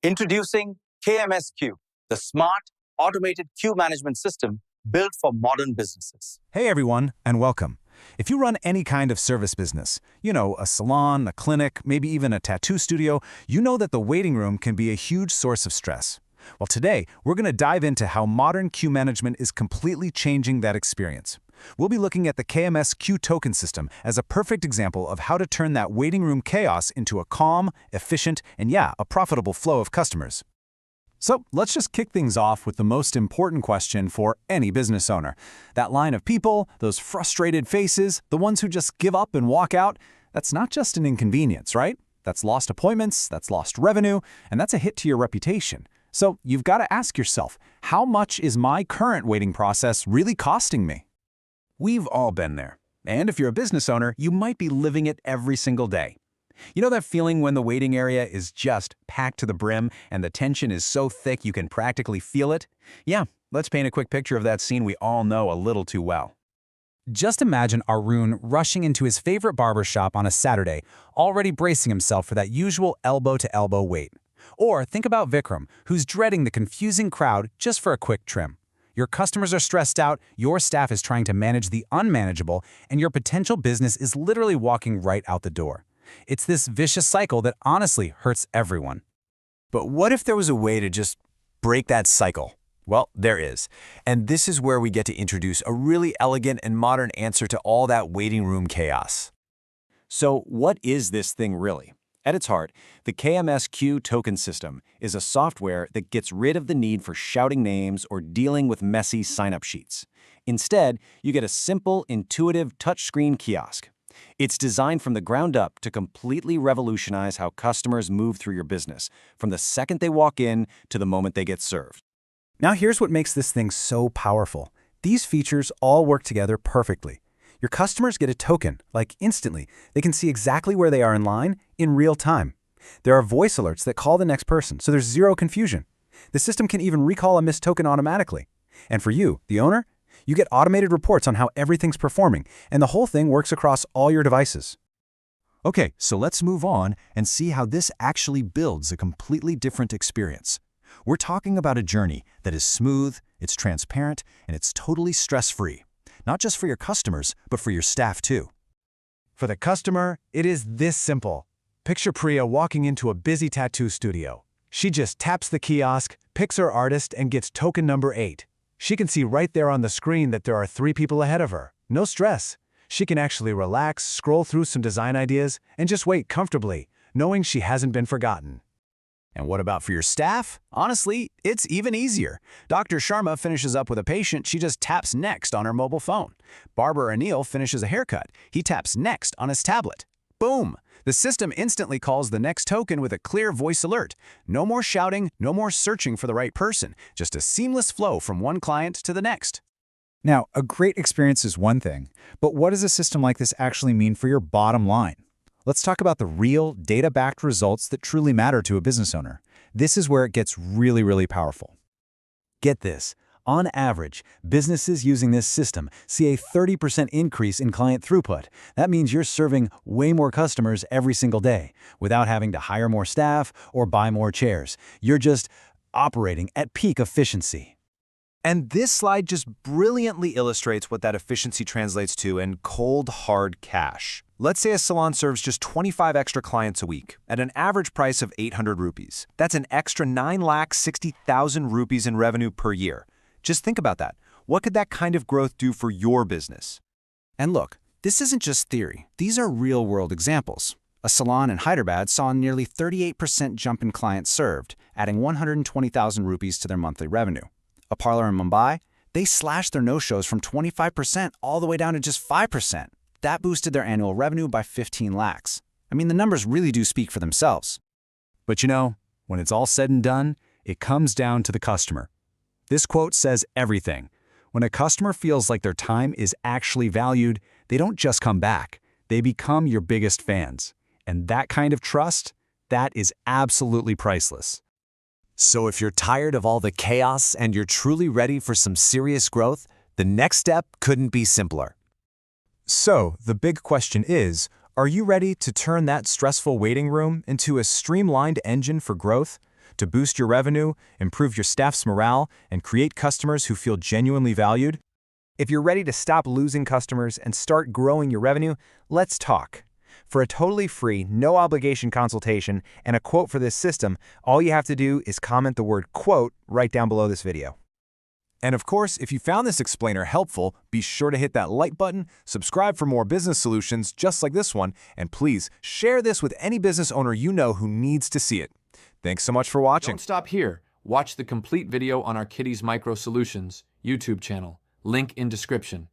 Introducing KMS Queue, the smart, automated queue management system built for modern businesses. Hey everyone, and welcome. If you run any kind of service business, a salon, a clinic, maybe even a tattoo studio, you know that the waiting room can be a huge source of stress. Well, today, we're going to dive into how modern queue management is completely changing that experience. We'll be looking at the KMS Queue Token System as a perfect example of how to turn that waiting room chaos into a calm, efficient, and a profitable flow of customers. So let's just kick things off with the most important question for any business owner. That line of people, those frustrated faces, the ones who just give up and walk out, that's not just an inconvenience, right? That's lost appointments, that's lost revenue, and that's a hit to your reputation. So you've got to ask yourself, how much is my current waiting process really costing me? We've all been there. And if you're a business owner, you might be living it every single day. You know that feeling when the waiting area is just packed to the brim and the tension is so thick you can practically feel it? Yeah, let's paint a quick picture of that scene we all know a little too well. Just imagine Arun rushing into his favorite barber shop on a Saturday, already bracing himself for that usual elbow-to-elbow wait. Or think about Vikram, who's dreading the confusing crowd just for a quick trim. Your customers are stressed out, your staff is trying to manage the unmanageable, and your potential business is literally walking right out the door. It's this vicious cycle that honestly hurts everyone. But what if there was a way to just break that cycle? Well, there is. And this is where we get to introduce a really elegant and modern answer to all that waiting room chaos. So what is this thing really? At its heart, the KMS Queue Token System is a software that gets rid of the need for shouting names or dealing with messy sign-up sheets. Instead, you get a simple, intuitive touchscreen kiosk. It's designed from the ground up to completely revolutionize how customers move through your business, from the second they walk in to the moment they get served. Now here's what makes this thing so powerful. These features all work together perfectly. Your customers get a token, like instantly. They can see exactly where they are in line in real time. There are voice alerts that call the next person, so there's zero confusion. The system can even recall a missed token automatically. And for you, the owner, you get automated reports on how everything's performing, and the whole thing works across all your devices. Okay, so let's move on and see how this actually builds a completely different experience. We're talking about a journey that is smooth, it's transparent, and it's totally stress-free. Not just for your customers, but for your staff too. For the customer, it is this simple. Picture Priya walking into a busy tattoo studio. She just taps the kiosk, picks her artist, and gets token number 8. She can see right there on the screen that there are 3 people ahead of her. No stress. She can actually relax, scroll through some design ideas, and just wait comfortably, knowing she hasn't been forgotten. And what about for your staff? Honestly, it's even easier. Dr. Sharma finishes up with a patient, she just taps next on her mobile phone. Barber Anil finishes a haircut, he taps next on his tablet. Boom! The system instantly calls the next token with a clear voice alert. No more shouting, no more searching for the right person, just a seamless flow from one client to the next. Now, a great experience is one thing, but what does a system like this actually mean for your bottom line? Let's talk about the real, data-backed results that truly matter to a business owner. This is where it gets really powerful. Get this. On average, businesses using this system see a 30% increase in client throughput. That means you're serving way more customers every single day without having to hire more staff or buy more chairs. You're just operating at peak efficiency. And this slide just brilliantly illustrates what that efficiency translates to in cold, hard cash. Let's say a salon serves just 25 extra clients a week at an average price of 800 rupees. That's an extra 9,60,000 rupees in revenue per year. Just think about that. What could that kind of growth do for your business? And look, this isn't just theory. These are real-world examples. A salon in Hyderabad saw a nearly 38% jump in clients served, adding 120,000 rupees to their monthly revenue. A parlor in Mumbai, they slashed their no-shows from 25% all the way down to just 5%. That boosted their annual revenue by 15 lakhs. I mean, the numbers really do speak for themselves. But when it's all said and done, it comes down to the customer. This quote says everything. When a customer feels like their time is actually valued, they don't just come back, they become your biggest fans. And that kind of trust, that is absolutely priceless. So if you're tired of all the chaos and you're truly ready for some serious growth, the next step couldn't be simpler. So the big question is, are you ready to turn that stressful waiting room into a streamlined engine for growth? to boost your revenue, improve your staff's morale, and create customers who feel genuinely valued? If you're ready to stop losing customers and start growing your revenue, let's talk. For a totally free, no-obligation consultation and a quote for this system, all you have to do is comment the word "quote" right down below this video. And of course, if you found this explainer helpful, be sure to hit that like button, subscribe for more business solutions just like this one, and please share this with any business owner you know who needs to see it. Thanks so much for watching. Don't stop here. Watch the complete video on our Kitty's Micro Solutions YouTube channel. Link in description.